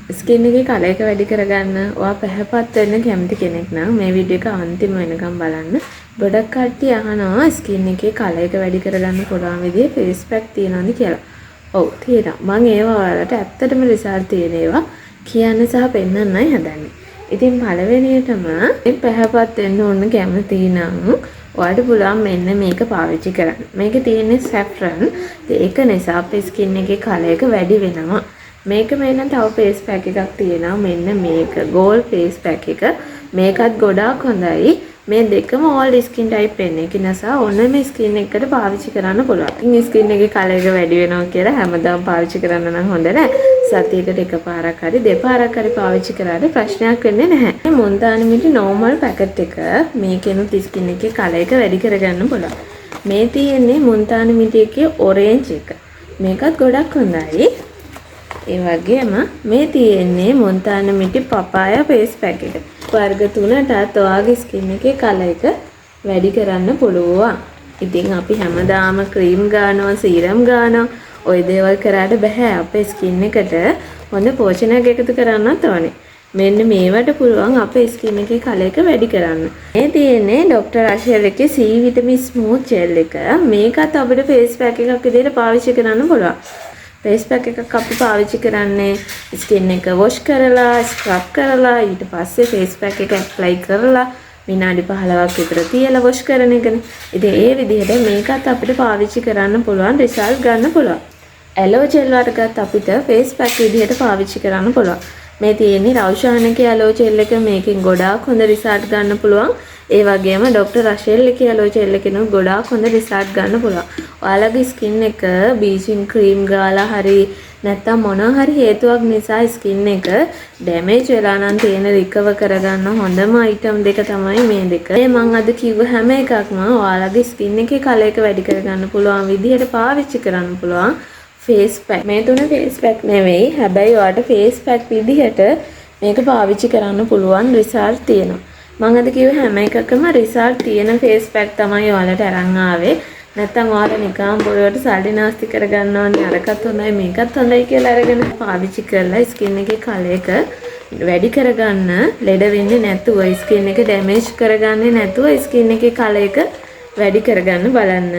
Skin එකේ colour එක වැඩි කරගන්න ඔයා පැහැපත් වෙන්න කැමති කෙනෙක් නම් මේ වීඩියෝ එක අන්තිම වෙනකම් බලන්න. ගොඩක් කට්ටිය අහනවා ස්කින් එකේ කලර් එක වැඩි කරගන්න පුළුවන් විදිහේ ෆේස් පැක් තියෙනවද කියලා. ඔව් තියෙනවා. මම ඒවා ඔයාලට ඇත්තටම රිසල්ට් තියෙන ඒවා කියන්න සහ පෙන්නන්නයි හදන්නේ. ඉතින් පළවෙනියටම මේ පැහැපත් වෙන්න ඕන කැමති නම් ඔයාලට පුළුවන් මෙන්න මේක පාවිච්චි කරන්න. මේකේ තියෙන්නේ saffron. ඒක නිසා අපේ ස්කින් එකේ කලර් එක වැඩි වෙනවා. මේක මෙන්න තව ෆේස් පැක් එකක් තියෙනවා මෙන්න මේක gold ෆේස් පැක් එක මේකත් ගොඩාක් හොඳයි මේ දෙකම all skin type වෙන්නේ ඒක නිසා ඕන මේ ස්කින් එකට පාවිච්චි කරන්න පුළුවන්. ඉතින් ස්කින් එකේ කලර් එක වැඩි වෙනවා කියලා හැමදාම පාවිච්චි කරන්න නම් හොඳ නැහැ. සතියකට එකපාරක් හරි දෙපාරක් හරි පාවිච්චි කරාට ප්‍රශ්නයක් වෙන්නේ නැහැ. මේ මුන්තානි මිටි normal පැකට් එක මේකෙනුත් ස්කින් එකේ කලර් එක වැඩි කරගන්න පුළුවන්. මේ තියෙන්නේ මුන්තානි මිටි එකේ orange එක. මේකත් ගොඩක් හොඳයි. ඒ වගේම මේ තියෙන්නේ මොන්තාන මිටි පපායා ෆේස් පැක් එක. වර්ග 3ටත් ඔයාගේ ස්කින් එකේ කලර් එක වැඩි කරන්න පුළුවන්. ඉතින් අපි හැමදාම ක්‍රීම් ගන්නවා, සීරම් ගන්නවා. ওই දේවල් කරාට බෑ. අපේ ස්කින් එකට හොඳ පෝෂණයක් එකතු කරන්නත් ඕනේ. මෙන්න මේවට පුළුවන් අපේ ස්කින් එකේ කලර් එක වැඩි කරන්න. මේ තියෙන්නේ ડોક્ટર රෂෙල් එකේ C විටමින් ස්මූත් ජෙල් එක. මේකත් අපිට ෆේස් පැක් එකක් විදිහට පාවිච්චි කරන්න පුළුවන්. ෆේස් පැක් එකක් අපි පාවිච්චි කරන්නේ ස්කින් එක වොෂ් කරලා ස්ක්‍රබ් කරලා ඊට පස්සේ ෆේස් පැක් එක ඇප්ලයි කරලා විනාඩි 15ක් විතර තියලා වොෂ් කරන එකනේ. ඉතින් ඒ විදිහට මේකත් අපිට පාවිච්චි කරන්න පුළුවන් රිසල්ට් ගන්න පුළුවන්. ඇලෝ ජෙල් වර්ගත් අපිට ෆේස් පැක් විදිහට පාවිච්චි කරන්න පුළුවන්. මේ තියෙන්නේ රෞෂානකේ ඇලෝ ජෙල් එක මේකෙන් ගොඩාක් හොඳ රිසල්ට් ගන්න පුළුවන්. ඒ වගේම ડોક્ટર රෂෙල් එකේ ඇලෝ ජෙල් එකෙනුත් ගොඩාක් හොඳ රිසල්ට් ගන්න පුළුවන්. ඔයාලගේ ස්කින් එක බීජින් ක්‍රීම් ගාලා හරි නැත්නම් මොනවා හරි හේතුවක් නිසා ස්කින් එක ඩැමේජ් වෙලා නම් තියෙන රිකවර් කරගන්න හොඳම අයිටම් දෙක තමයි මේ දෙක. මේ මම අද කිව්ව හැම එකක්ම ඔයාලගේ ස්කින් එකේ කලර් එක වැඩි කරගන්න පුළුවන් විදිහට පාවිච්චි කරන්න පුළුවන් ෆේස් පැක්. මේ තුන ෆේස් පැක් නෙවෙයි. හැබැයි ඔයාලට ෆේස් පැක් විදිහට මේක පාවිච්චි කරන්න පුළුවන් රිසල්ට් තියෙනවා. මම අද කිව්ව හැම එකකම රිසල්ට් තියෙන ෆේස් පැක් තමයි ඔයාලට අරන් ආවේ. නැත්තම් ඔයාලා නිකන් පොළොවට සල්ලි නාස්ති කරගන්නවන්නේ අරකට හොඳයි මේකත් හොඳයි කියලා අරගෙන පාවිච්චි කරලා ස්කින් එකේ කලර් එක වැඩි කරගන්න ලෙඩ වෙන්නේ නැතුව ස්කින් එක ඩැමේජ් කරගන්නේ නැතුව ස්කින් එකේ කලර් එක වැඩි කරගන්න බලන්න.